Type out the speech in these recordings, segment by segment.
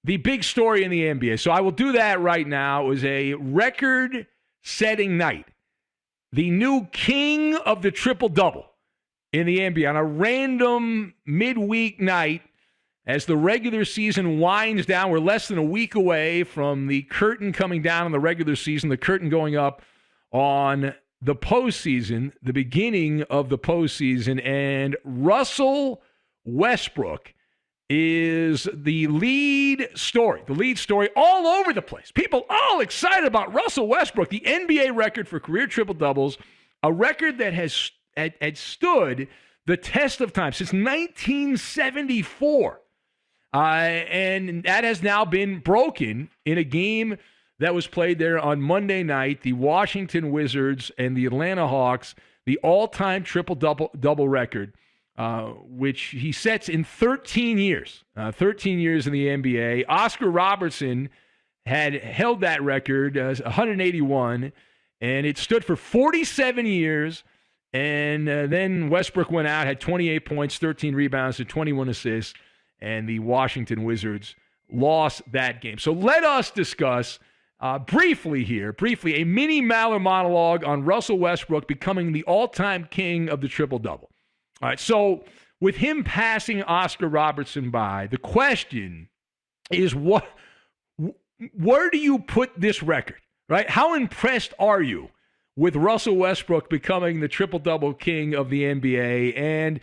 the big story in the NBA. So I will do that right now. It was a record-setting night. The new king of the triple-double in the NBA on a random midweek night as the regular season winds down. We're less than a week away from the curtain coming down on the regular season, the curtain going up on the postseason, the beginning of the postseason. And Russell Westbrook is the lead story all over the place. People all excited about Russell Westbrook, the NBA record for career triple-doubles, a record that has had stood the test of time since 1974. And that has now been broken in a game that was played there on Monday night. The Washington Wizards and the Atlanta Hawks, the all-time triple-double record, which he sets in 13 years. 13 years in the NBA. Oscar Robertson had held that record, 181, and it stood for 47 years. And then Westbrook went out, had 28 points, 13 rebounds, and 21 assists, and the Washington Wizards lost that game. So let us discuss briefly, a mini Maller monologue on Russell Westbrook becoming the all-time king of the triple-double. All right, so with him passing Oscar Robertson by, the question is where do you put this record, right? How impressed are you with Russell Westbrook becoming the triple-double king of the NBA? And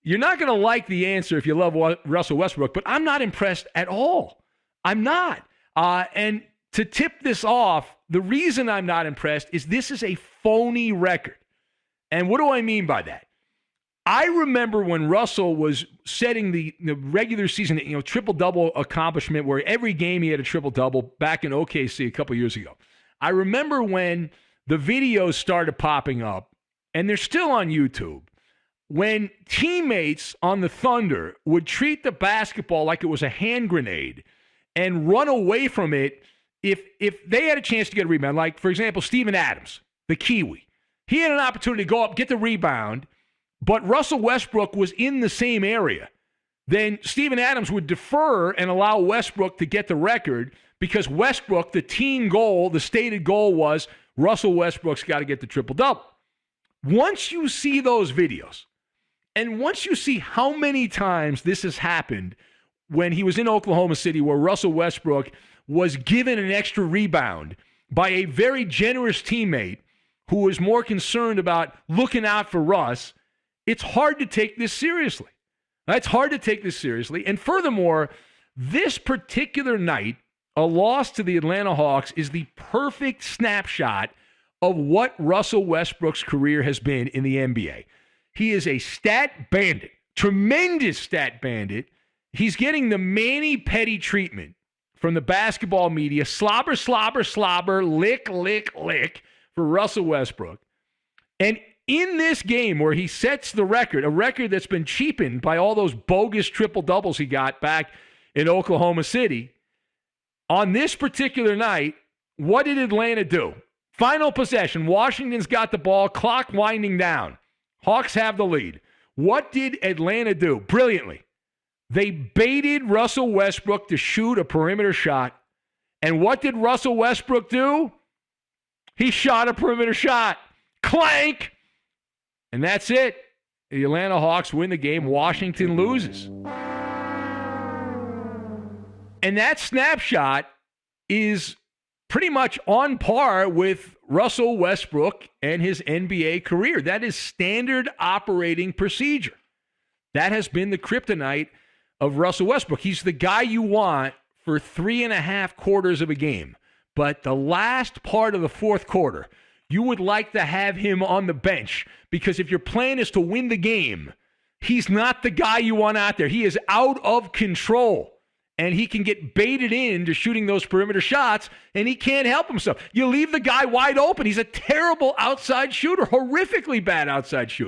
you're not going to like the answer if you love Russell Westbrook, but I'm not impressed at all. I'm not. And to tip this off, the reason I'm not impressed is this is a phony record. And what do I mean by that? I remember when Russell was setting the regular season, triple-double accomplishment where every game he had a triple-double back in OKC a couple years ago. I remember when the videos started popping up, and they're still on YouTube, when teammates on the Thunder would treat the basketball like it was a hand grenade and run away from it if they had a chance to get a rebound. Like, for example, Steven Adams, the Kiwi. He had an opportunity to go up, get the rebound, but Russell Westbrook was in the same area. Then Steven Adams would defer and allow Westbrook to get the record because Westbrook, the team goal, the stated goal was Russell Westbrook's got to get the triple-double. Once you see those videos, and once you see how many times this has happened when he was in Oklahoma City where Russell Westbrook was given an extra rebound by a very generous teammate who was more concerned about looking out for Russ, it's hard to take this seriously. It's hard to take this seriously. And furthermore, this particular night, a loss to the Atlanta Hawks is the perfect snapshot of what Russell Westbrook's career has been in the NBA. He is a stat bandit, tremendous stat bandit. He's getting the Manny Petty treatment from the basketball media. Slobber, slobber, slobber, lick, lick, lick for Russell Westbrook. And in this game where he sets the record, a record that's been cheapened by all those bogus triple-doubles he got back in Oklahoma City, on this particular night, what did Atlanta do? Final possession. Washington's got the ball, clock winding down. Hawks have the lead. What did Atlanta do? Brilliantly. They baited Russell Westbrook to shoot a perimeter shot. And what did Russell Westbrook do? He shot a perimeter shot. Clank! And that's it. The Atlanta Hawks win the game. Washington loses. And that snapshot is pretty much on par with Russell Westbrook and his NBA career. That is standard operating procedure. That has been the kryptonite of Russell Westbrook. He's the guy you want for 3.5 quarters of a game. But the last part of the fourth quarter, you would like to have him on the bench because if your plan is to win the game, he's not the guy you want out there. He is out of control. And he can get baited into shooting those perimeter shots, and he can't help himself. You leave the guy wide open. He's a terrible outside shooter, horrifically bad outside shooter.